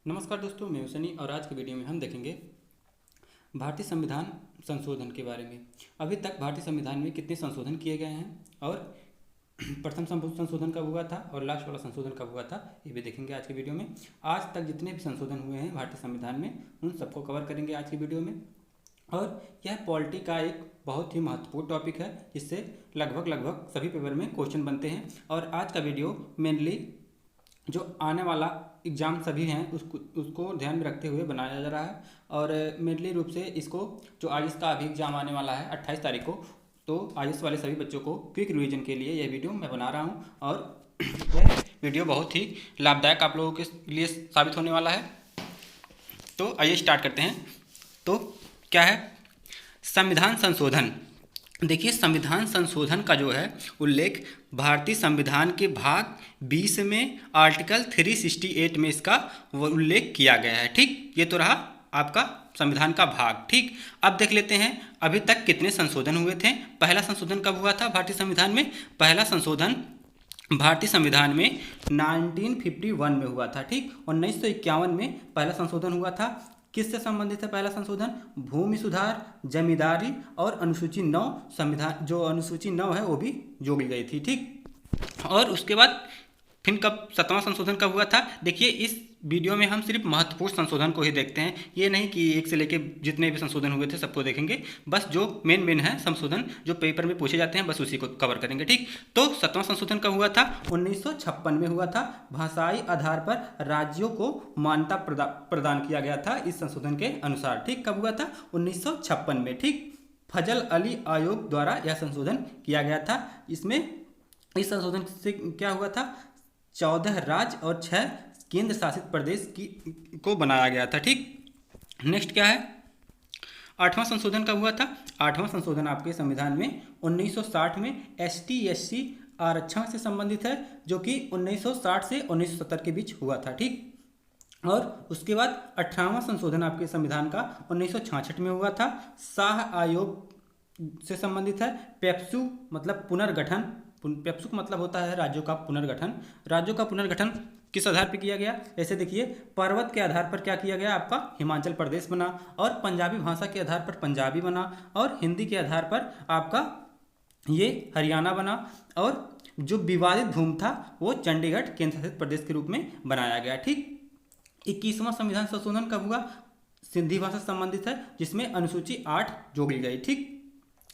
नमस्कार दोस्तों, मैं हुसैनी और आज के वीडियो में हम देखेंगे भारतीय संविधान संशोधन के बारे में। अभी तक भारतीय संविधान में कितने संशोधन किए गए हैं और प्रथम संशोधन कब हुआ था और लास्ट वाला संशोधन कब हुआ था, ये भी देखेंगे आज के वीडियो में। आज तक जितने भी संशोधन हुए हैं भारतीय संविधान में उन सबको कवर करेंगे आज की वीडियो में। और यह पॉलिटी का एक बहुत ही महत्वपूर्ण टॉपिक है, जिससे लगभग सभी पेपर में क्वेश्चन बनते हैं। और आज का वीडियो मेनली जो आने वाला एग्ज़ाम सभी हैं उसको ध्यान में रखते हुए बनाया जा रहा है। और मेनली रूप से इसको जो आईएएस का अभी एग्ज़ाम आने वाला है 28 तारीख को, तो आईएएस वाले सभी बच्चों को क्विक रिवीजन के लिए यह वीडियो मैं बना रहा हूं। और यह वीडियो बहुत ही लाभदायक आप लोगों के लिए साबित होने वाला है। तो आइए स्टार्ट करते हैं। तो क्या है संविधान संशोधन? देखिए, संविधान संशोधन का जो है उल्लेख भारतीय संविधान के भाग 20 में आर्टिकल 368 में इसका उल्लेख किया गया है। ठीक, ये तो रहा आपका संविधान का भाग। ठीक, अब देख लेते हैं अभी तक कितने संशोधन हुए थे। पहला संशोधन कब हुआ था भारतीय संविधान में? पहला संशोधन भारतीय संविधान में 1951 में हुआ था। ठीक, 1951 में पहला संशोधन हुआ था। किससे संबंधित है पहला संशोधन? भूमि सुधार, जमींदारी और अनुसूची 9 संविधान, जो अनुसूची 9 है वो भी जोड़ी गई थी। ठीक, और उसके बाद फिर कब 7वां संशोधन कब हुआ था? देखिए, इस वीडियो में हम सिर्फ महत्वपूर्ण संशोधन को ही देखते हैं, ये नहीं कि एक से लेके जितने भी संशोधन हुए थे सबको देखेंगे। बस जो मेन है संशोधन जो पेपर में पूछे जाते हैं बस उसी को कवर करेंगे। ठीक, तो 7वां संशोधन कब हुआ था? 1956 में हुआ था। भाषाई आधार पर राज्यों को मान्यता प्रदान किया गया था इस संशोधन के अनुसार। ठीक, कब हुआ था? 1956 में। ठीक, फजल अली आयोग द्वारा यह संशोधन किया गया था। इस संशोधन से क्या हुआ था? 14 राज्य और 6 केंद्र शासित प्रदेश को बनाया गया था। ठीक, नेक्स्ट क्या है? 8वां संशोधन कब हुआ था? 8वां संशोधन आपके संविधान में 1960 में ST/SC आरक्षण से संबंधित है, जो कि 1960 से 1970 के बीच हुआ था। ठीक, और उसके बाद 18वां संशोधन आपके संविधान का 1966 में हुआ था। शाह आयोग से संबंधित है। पेप्सू मतलब पुनर्गठन, पेप्सू का मतलब होता है राज्यों का पुनर्गठन। राज्यों का पुनर्गठन किस आधार पर किया गया? ऐसे देखिए, पर्वत के आधार पर क्या किया गया? आपका हिमाचल प्रदेश बना, और पंजाबी भाषा के आधार पर पंजाबी बना, और हिंदी के आधार पर आपका ये हरियाणा बना, और जो विवादित भूमि था वो चंडीगढ़ केंद्र शासित प्रदेश के रूप में बनाया गया। ठीक, 21वां संविधान संशोधन कब हुआ? सिंधी भाषा से संबंधित है, जिसमें अनुसूची 8 जोड़ी गई। ठीक,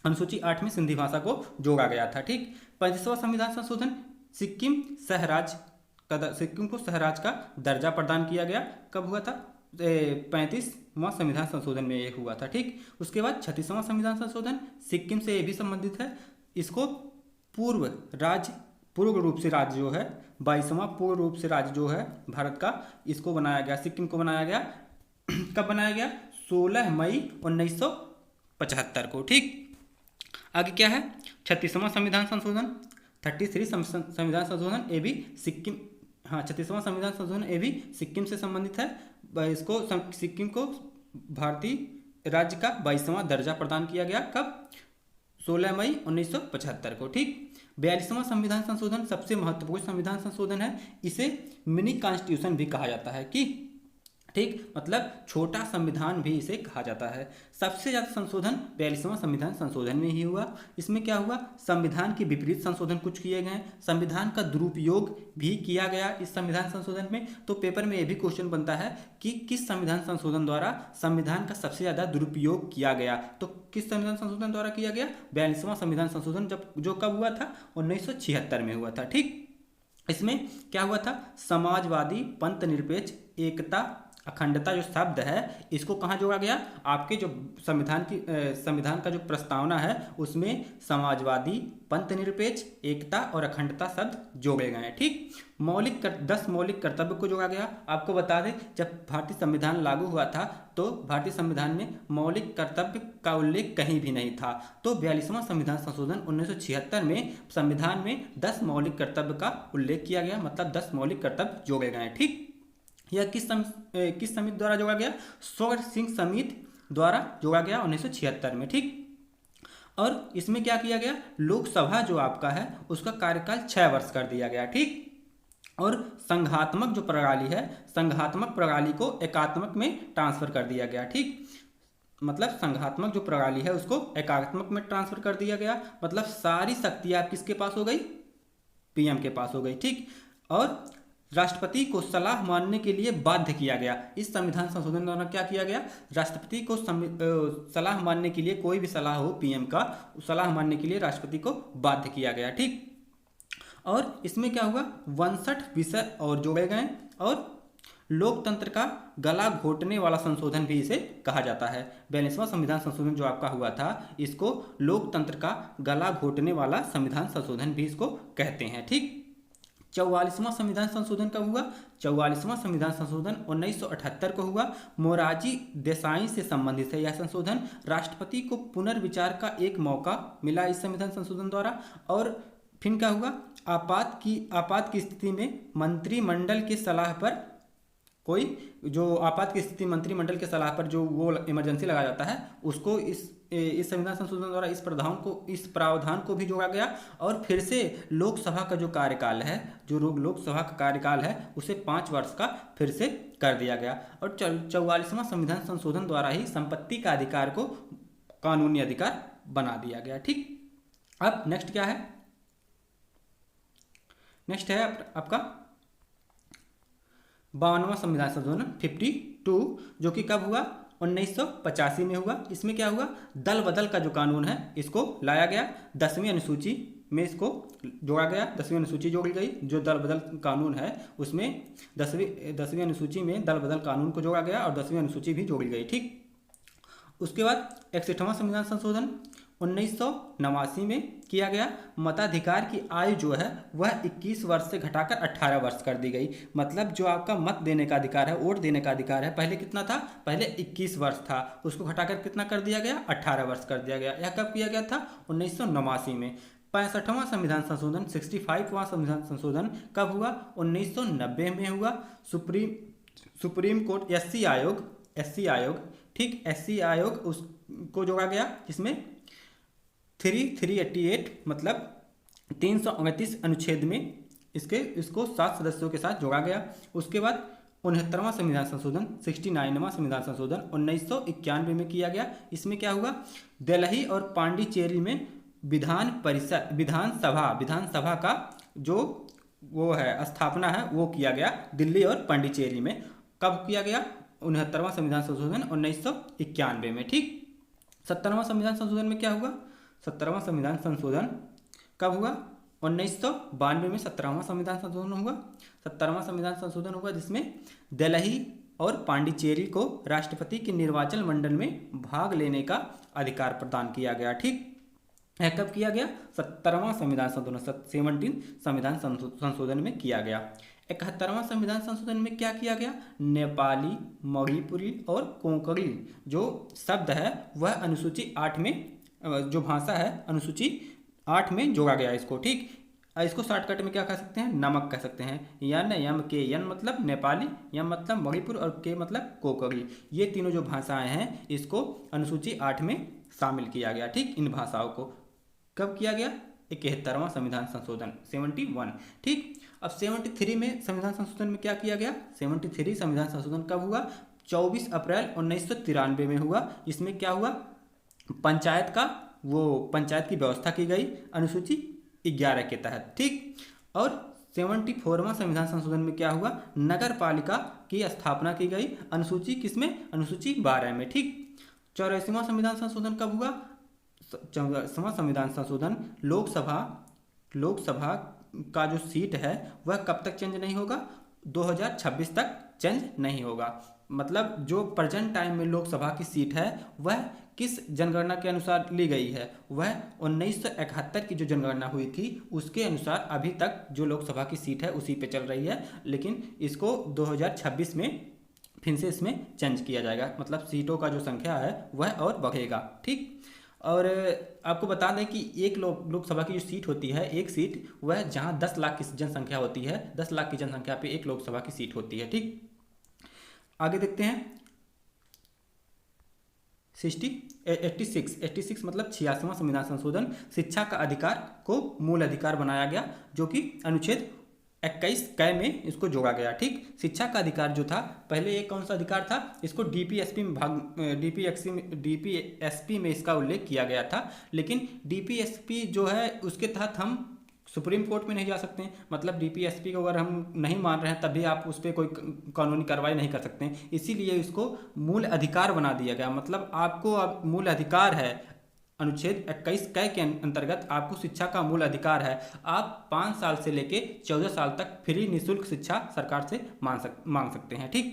अनुसूची 8 में सिंधी भाषा को जोड़ा गया था। ठीक, 35वां संविधान संशोधन सिक्किम को सहराज का दर्जा प्रदान किया गया। कब हुआ था? 35वां संविधान संशोधन में ये हुआ था। ठीक, उसके बाद 36वां संविधान संशोधन सिक्किम से ये भी संबंधित है। इसको पूर्व रूप से राज्य जो है 22वां पूर्व रूप से राज्य जो है भारत का, इसको बनाया गया, सिक्किम को बनाया गया। कब बनाया गया? 16 मई 1975 को। ठीक, आगे क्या है? 36वां संविधान संशोधन 33 संविधान संशोधन, ये भी सिक्किम, 36वां संविधान संशोधन ये भी सिक्किम से संबंधित है। इसको सिक्किम को भारतीय राज्य का 22वां दर्जा प्रदान किया गया। कब? 16 मई 1975 को। ठीक, 42वां संविधान संशोधन सबसे महत्वपूर्ण संविधान संशोधन है। इसे मिनी कॉन्स्टिट्यूशन भी कहा जाता है। कि ठीक, मतलब छोटा संविधान भी इसे कहा जाता है। सबसे ज़्यादा संशोधन 42वां संविधान संशोधन में ही हुआ। इसमें क्या हुआ? संविधान के विपरीत संशोधन कुछ किए गए, संविधान का दुरुपयोग भी किया गया इस संविधान संशोधन में। तो पेपर में यह भी क्वेश्चन बनता है कि किस संविधान संशोधन द्वारा संविधान का सबसे ज़्यादा दुरुपयोग किया गया? तो किस संविधान संशोधन द्वारा किया गया? 42वां संविधान संशोधन, जो कब हुआ था? 1976 में हुआ था। ठीक, इसमें क्या हुआ था? समाजवादी, पंथ निरपेक्ष, एकता, अखंडता जो शब्द है इसको कहाँ जोड़ा गया? आपके जो संविधान का जो प्रस्तावना है उसमें समाजवादी, पंथ निरपेक्ष, एकता और अखंडता शब्द जोड़े गए हैं। ठीक, 10 मौलिक कर्तव्य को जोड़ा गया। आपको बता दें, जब भारतीय संविधान लागू हुआ था तो भारतीय संविधान में मौलिक कर्तव्य का उल्लेख कहीं भी नहीं था। तो 42वां संविधान संशोधन 1976 में संविधान में 10 मौलिक कर्तव्य का उल्लेख किया गया, मतलब 10 मौलिक कर्तव्य जोड़े गए। ठीक, यह किस समिति द्वारा जोड़ा गया? स्वर्ण सिंह समिति द्वारा जोड़ा गया 1976 में। ठीक, और इसमें क्या किया गया? लोकसभा जो आपका है उसका कार्यकाल 6 वर्ष कर दिया गया। ठीक, और संघात्मक जो प्रणाली है, संघात्मक प्रणाली को एकात्मक में ट्रांसफर कर दिया गया। ठीक, मतलब संघात्मक जो प्रणाली है उसको एकात्मक में ट्रांसफर कर दिया गया, मतलब सारी शक्तियां किसके पास हो गई, पीएम के पास हो गई। ठीक, और राष्ट्रपति को सलाह मानने के लिए बाध्य किया गया। इस संविधान संशोधन द्वारा क्या किया गया, राष्ट्रपति को सलाह मानने के लिए, कोई भी सलाह हो पीएम का, सलाह मानने के लिए राष्ट्रपति को बाध्य किया गया। ठीक, और इसमें क्या हुआ, 62 विषय और जोड़े गए और लोकतंत्र का गला घोटने वाला संशोधन भी इसे कहा जाता है। 42वां संविधान संशोधन जो आपका हुआ था, इसको लोकतंत्र का गला घोटने वाला संविधान संशोधन भी इसको कहते हैं। ठीक, 44वां संविधान संशोधन कब हुआ, 44वां संविधान संशोधन 1978 को हुआ। मोरारजी देसाई से संबंधित है यह संशोधन। राष्ट्रपति को पुनर्विचार का एक मौका मिला इस संविधान संशोधन द्वारा। और फिर क्या हुआ, आपात की स्थिति में मंत्रिमंडल की सलाह पर, कोई जो आपात की स्थिति मंत्रिमंडल के सलाह पर जो वो इमरजेंसी लगाया जाता है, उसको इस संविधान संशोधन द्वारा इस प्रावधान को भी जोड़ा गया। और फिर से लोकसभा का जो कार्यकाल है, जो लोकसभा का कार्यकाल है, उसे 5 वर्ष का फिर से कर दिया गया। और 44वां संविधान संशोधन द्वारा ही संपत्ति का अधिकार को कानूनी अधिकार बना दिया गया। ठीक, अब नेक्स्ट क्या है, नेक्स्ट है आपका 52वां संविधान संशोधन 52, जो कि कब हुआ, 1985 में हुआ। इसमें क्या हुआ, दल बदल का जो कानून है इसको लाया गया, 10वीं अनुसूची में इसको जोड़ा गया, 10वीं अनुसूची जोड़ी गई। जो दल बदल कानून है उसमें 10वीं अनुसूची में दल बदल कानून को जोड़ा गया और 10वीं अनुसूची भी जोड़ी गई। ठीक, उसके बाद 61वां संविधान संशोधन 1989 में किया गया। मताधिकार की आयु जो है वह 21 वर्ष से घटाकर 18 वर्ष कर दी गई। मतलब जो आपका मत देने का अधिकार है, वोट देने का अधिकार है, पहले कितना था, पहले 21 वर्ष था, उसको घटाकर कितना कर दिया गया, 18 वर्ष कर दिया गया। यह कब किया गया था, 1989 में। 65वां संविधान संशोधन 65वां संविधान संशोधन कब हुआ, 1990 में हुआ। सुप्रीम कोर्ट SC आयोग, ठीक, SC आयोग उसको जोड़ा गया, जिसमें 338 मतलब 338 अनुच्छेद में इसको 7 सदस्यों के साथ जोड़ा गया। उसके बाद 69वां संविधान संशोधन 69वां संविधान संशोधन 1991 में किया गया। इसमें क्या हुआ, दिल्ली और पांडिचेरी में विधानसभा का जो वो है स्थापना है वो किया गया, दिल्ली और पांडिचेरी में। कब किया गया, 69वां संविधान संशोधन 1991 में। ठीक, 70वां संविधान संशोधन में क्या हुआ, 70वां संविधान संशोधन कब हुआ, 1992 में 17वां संविधान संशोधन हुआ। 17वां संविधान संशोधन हुआ जिसमें दिल्ली और पांडिचेरी को राष्ट्रपति के निर्वाचन मंडल में भाग लेने का अधिकार प्रदान किया गया। ठीक, यह कब किया गया, 17वां संविधान संशोधन 17 संविधान संशोधन में किया गया। 71वां संविधान संशोधन में क्या किया गया, नेपाली, मणिपुरी और कोंकणी जो शब्द है वह अनुसूची 8 में, जो भाषा है अनुसूची 8 में जोड़ा गया इसको। ठीक, इसको शॉर्टकट में क्या कह सकते हैं, नमक कह सकते हैं। यम के, यन मतलब नेपाली, यम मतलब मणिपुर और के मतलब कोंकणी। ये तीनों जो भाषाएं हैं इसको अनुसूची 8 में शामिल किया गया। ठीक, इन भाषाओं को कब किया गया, 71वां संविधान संशोधन 71। ठीक, अब 73 में संविधान संशोधन में क्या किया गया, 73 संविधान संशोधन कब हुआ, 24 अप्रैल 1993 में हुआ। इसमें क्या हुआ, पंचायत की व्यवस्था की गई अनुसूची 11 के तहत। ठीक, और 74वां संविधान संशोधन में क्या हुआ, नगर पालिका की स्थापना की गई अनुसूची किसमें, अनुसूची 12 में। ठीक, 84वां संविधान संशोधन कब हुआ, 84वां संविधान संशोधन लोकसभा का जो सीट है वह कब तक चेंज नहीं होगा, 2026 तक चेंज नहीं होगा। मतलब जो प्रेजेंट टाइम में लोकसभा की सीट है वह किस जनगणना के अनुसार ली गई है, वह 1971 की जो जनगणना हुई थी उसके अनुसार अभी तक जो लोकसभा की सीट है उसी पे चल रही है। लेकिन इसको 2026 में फिर से इसमें चेंज किया जाएगा, मतलब सीटों का जो संख्या है वह और बढ़ेगा। ठीक, और आपको बता दें कि एक लोकसभा की जो सीट होती है, एक सीट वह जहां 10 लाख की जनसंख्या होती है, 10 लाख की जनसंख्या पे एक लोकसभा की सीट होती है। ठीक, आगे देखते हैं 86 मतलब 86वां संविधान संशोधन शिक्षा का अधिकार को मूल अधिकार बनाया गया, जो कि अनुच्छेद 21 कै में इसको जोड़ा गया। ठीक, शिक्षा का अधिकार जो था, पहले ये कौन सा अधिकार था, इसको डीपीएसपी में डीपीएसपी में इसका उल्लेख किया गया था, लेकिन डीपीएसपी जो है उसके तहत हम सुप्रीम कोर्ट में नहीं जा सकते हैं। मतलब डीपीएसपी को अगर हम नहीं मान रहे हैं तभी आप उस पर कोई कानूनी कार्रवाई नहीं कर सकते हैं, इसीलिए इसको मूल अधिकार बना दिया गया। मतलब आपको अब मूल अधिकार है, अनुच्छेद 21 कै के अंतर्गत आपको शिक्षा का मूल अधिकार है। आप 5 साल से लेके 14 साल तक फ्री निःशुल्क शिक्षा सरकार से मांग सकते हैं। ठीक,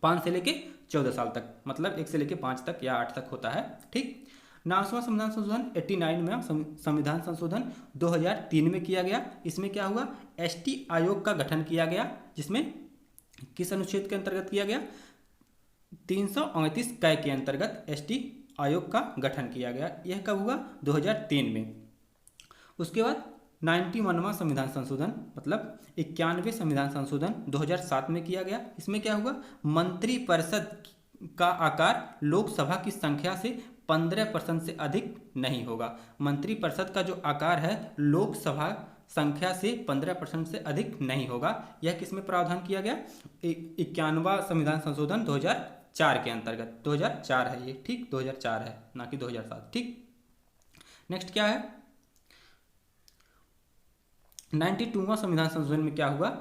5 से लेके 14 साल तक, मतलब 1 से लेके 5 तक या 8 तक होता है। ठीक, 9वां संविधान संशोधन 89 में संविधान संशोधन 2003 में किया गया। इसमें क्या हुआ, एसटी आयोग का गठन किया गया, जिसमें किस अनुच्छेद के अंतर्गत किया गया, 338 कै के अंतर्गत एसटी आयोग का गठन किया गया। यह कब हुआ, 2003 में। उसके बाद 91वां संविधान संशोधन मतलब 91वें संविधान संशोधन 2007 में किया गया। इसमें क्या हुआ, मंत्रिपरिषद का आकार लोकसभा की संख्या से 15% से अधिक नहीं होगा। मंत्रिपरिषद का जो आकार है लोकसभा संख्या से 15% से अधिक नहीं होगा। यह किसमें प्रावधान किया गया, 91वां संविधान संशोधन 2004 के अंतर्गत। 2004 है ये, ठीक, 2004 है, ना कि 2007। ठीक, नेक्स्ट क्या है, 92वां संविधान संशोधन में क्या हुआ,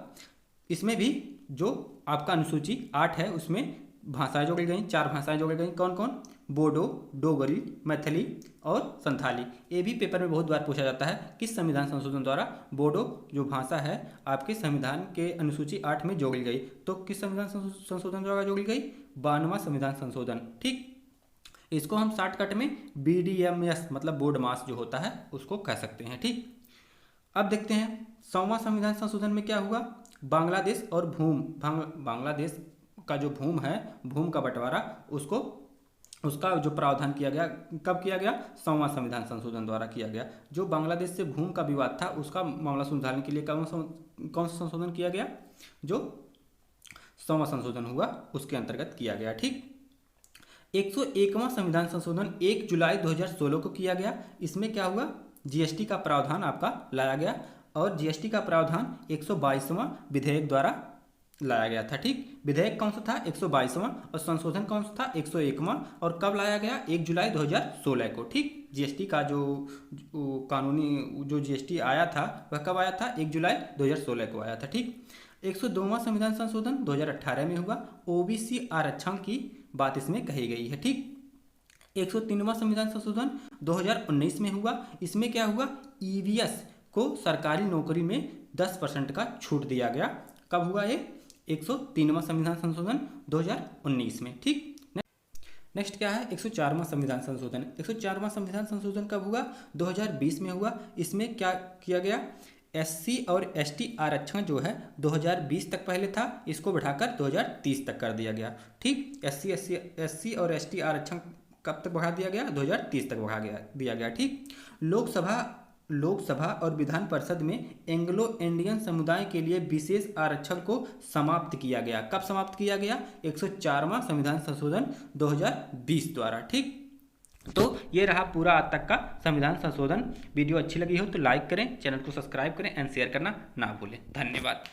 इसमें भी जो आपका अनुसूची 8 है उसमें भाषाएं जोड़ी गई, 4 भाषाएं जोड़ी गई। कौन कौन, बोडो, डोगरी, मैथिली और संथाली। ये भी पेपर में बहुत बार पूछा जाता है, किस संविधान संशोधन द्वारा बोडो जो भाषा है आपके संविधान के अनुसूची 8 में जोड़ी गई। तो किस संविधान संशोधन द्वारा जोड़ी गई, 92वां संविधान संशोधन। ठीक, इसको हम शॉर्टकट में BDMS मतलब बोर्ड मास जो होता है उसको कह सकते हैं। ठीक, अब देखते हैं 100वां संविधान संशोधन में क्या हुआ, बांग्लादेश और बांग्लादेश का जो भूमि है, भूमि का बंटवारा, उसका जो प्रावधान किया गया, कब किया गया, 100वां संविधान संशोधन द्वारा किया गया। जो बांग्लादेश से भूमि का विवाद था उसका मामला सुलझाने के लिए कौन सा संशोधन किया गया, जो 100वां संशोधन हुआ उसके अंतर्गत किया गया। ठीक, 101वां संविधान संशोधन 1 जुलाई 2016 को किया गया। इसमें क्या हुआ, जीएसटी का प्रावधान आपका लाया गया, और जीएसटी का प्रावधान 122वां विधेयक द्वारा लाया गया था। ठीक, विधेयक कौन सा था, 122वां, और संशोधन कौन सा था, 101वां। और कब लाया गया, 1 जुलाई 2016 को। ठीक, जीएसटी का जो कानूनी जो जीएसटी आया था वह कब आया था, 1 जुलाई 2016 को आया था। ठीक, 102वां संविधान संशोधन 2018 में हुआ। ओबीसी आरक्षण की बात इसमें कही गई है। ठीक, 103वां संविधान संशोधन 2019 में हुआ। इसमें क्या हुआ, ईवीएस को सरकारी नौकरी में 10% का छूट दिया गया। कब हुआ ये, 103वां संविधान संशोधन 2019 में। ठीक, नेक्स्ट क्या है, 104वां संविधान संशोधन। 104वां संविधान संशोधन कब हुआ, 2020 में हुआ। इसमें क्या किया गया, एससी और एसटी आरक्षण जो है 2020 तक पहले था, इसको बढ़ाकर 2030 तक कर दिया गया। ठीक, एससी और एसटी आरक्षण कब तक बढ़ा दिया गया, 2030 तक बढ़ा दिया गया। ठीक, लोकसभा और विधान परिषद में एंग्लो इंडियन समुदाय के लिए विशेष आरक्षण को समाप्त किया गया। कब समाप्त किया गया, 104वां संविधान संशोधन 2020 द्वारा। ठीक, तो ये रहा पूरा आज तक का संविधान संशोधन। वीडियो अच्छी लगी हो तो लाइक करें, चैनल को सब्सक्राइब करें एंड शेयर करना ना भूलें। धन्यवाद।